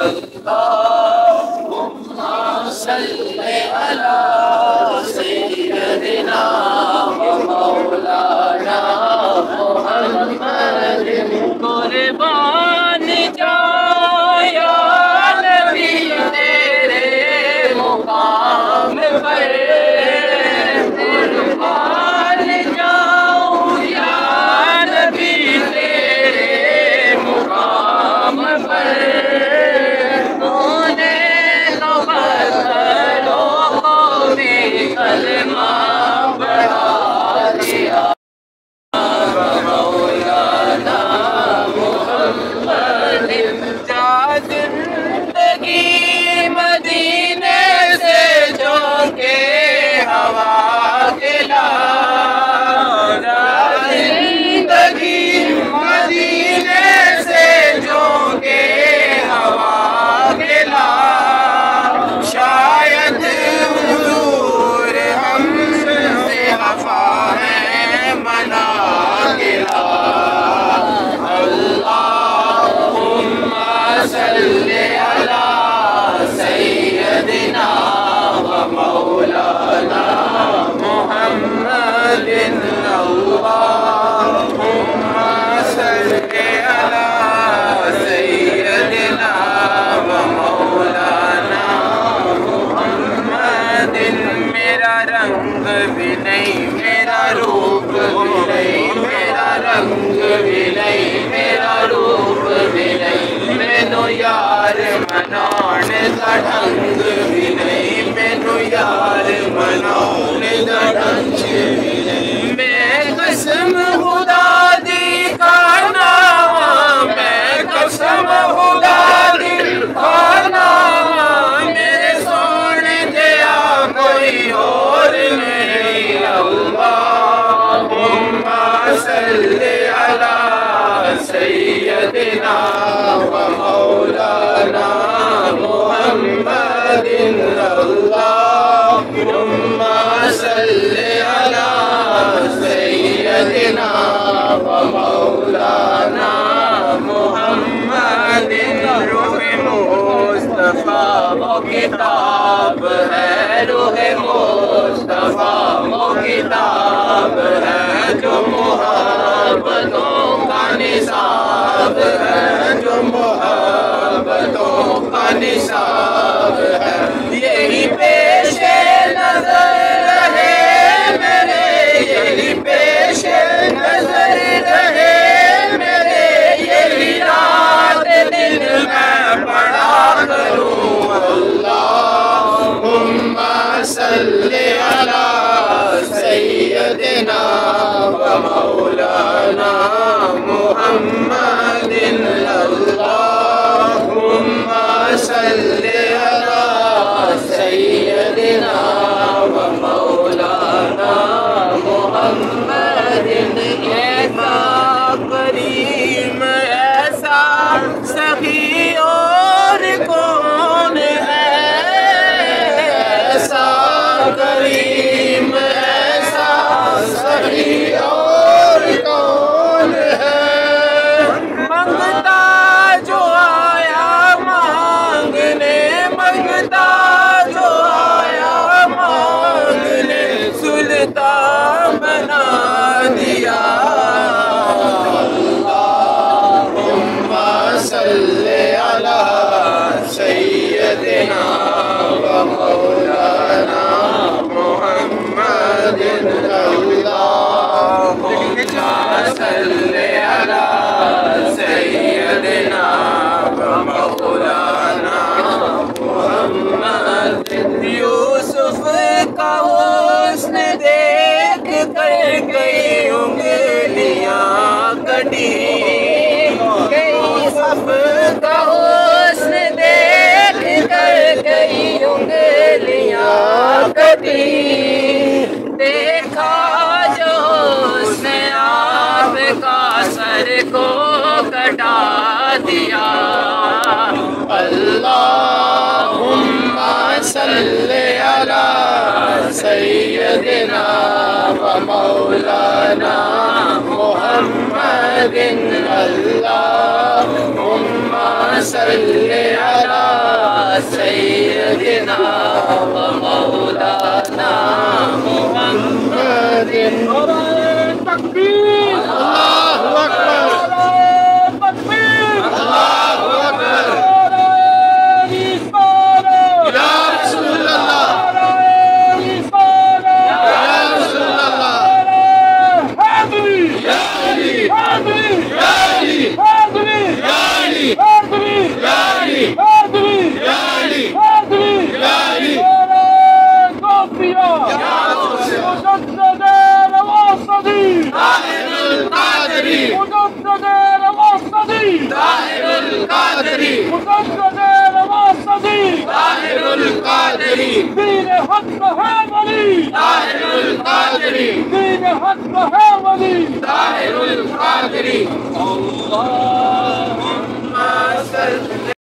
अल्लाहुम्मा सल्ली अला सय्यदिना व मौलाना मुहम्मदिन। कुर्बान जाऊं या नबी तेरे मुकाम पर, कुर्बान जाऊं या नबी तेरे मुकाम पर। कलमा बढ़ा दिया मौलाना मुहम्मद। जा जिंदगी मदीने से जो के हवा खिला, जा जिंदगी मदीने से जो के हवा खिला। शायद वफा है मना गिला। अल्लाहुम्मा सल्ली अला सय्यदिना व मौलाना मुहम्मदिन। अल्लाहुम्मा सल्ली अला सय्यदिना व मौलाना मुहम्मदिन। मेरा रंग भी नहीं, मेरा रूप भी नहीं, मेरा रंग भी नहीं, मेरा रूप भी नहीं। मैनू यार मनाने दा ढंग भी नहीं, मैनू यार मनाने दा ढंग भी नहीं। मैं कसम खुदा दी खाना, मैं कसम खुदा दी खाना। मेरे सोने दिया कोई और नहीं। अल्लाहुम्मा सल्ली अला सय्यदिना व मौलाना मुहम्मदिन। अल्लाहुम्मा सल्ली अला सय्यदिना व मौलाना मुहम्मदिन। रूहे मुस्तफा वो किताब है, रूहे मुस्तफा वो किताब है, जो मुहब्बतों का निसाब है, जो मुहब्बतों का निसाब है। यही पेशे नजर रहे मेरे, यही पेशे नजर रहे मेरे। यही रात दिन मैं पढ़ा करूं। अल्लाहुम्मा सल्ली अला सय्यदिना व मौलाना मुहम्मदिन। अल्लाहुम्मा सल्ली अला सय्यदिना व मौलाना मुहम्मदिन। ऐसा करीम ऐसा सखी और कौन है, ऐसा करीम ऐसा सखी और कौन है। मंगता जो आया मांगने, मंगता जो आया मांगने, सुल्तान बना दिया। अल्लाहुम्मा सल्ली अला सय्यदिना व मौलाना मुहम्मदिन। अल्लाहुम्मा सल्ली अला सय्यदिना व मौलाना मुहम्मदिन। यूसुफ का हुस्न देख कर गई उंगलियां कटी, यूसुफ का हुस्न देख कर गई उंगलियां कटी। देखा जो उसने आपका सर को कटा दिया। अल्लाहुम्मा सल्ली अला सय्यदिना व मौलाना मुहम्मदिन। अल्लाहुम्मा सल्ली अला कादरी दीन हक है वली ताहिरुल कादरी दीन हक है वली ताहिरुल कादरी अल्लाह सल्ले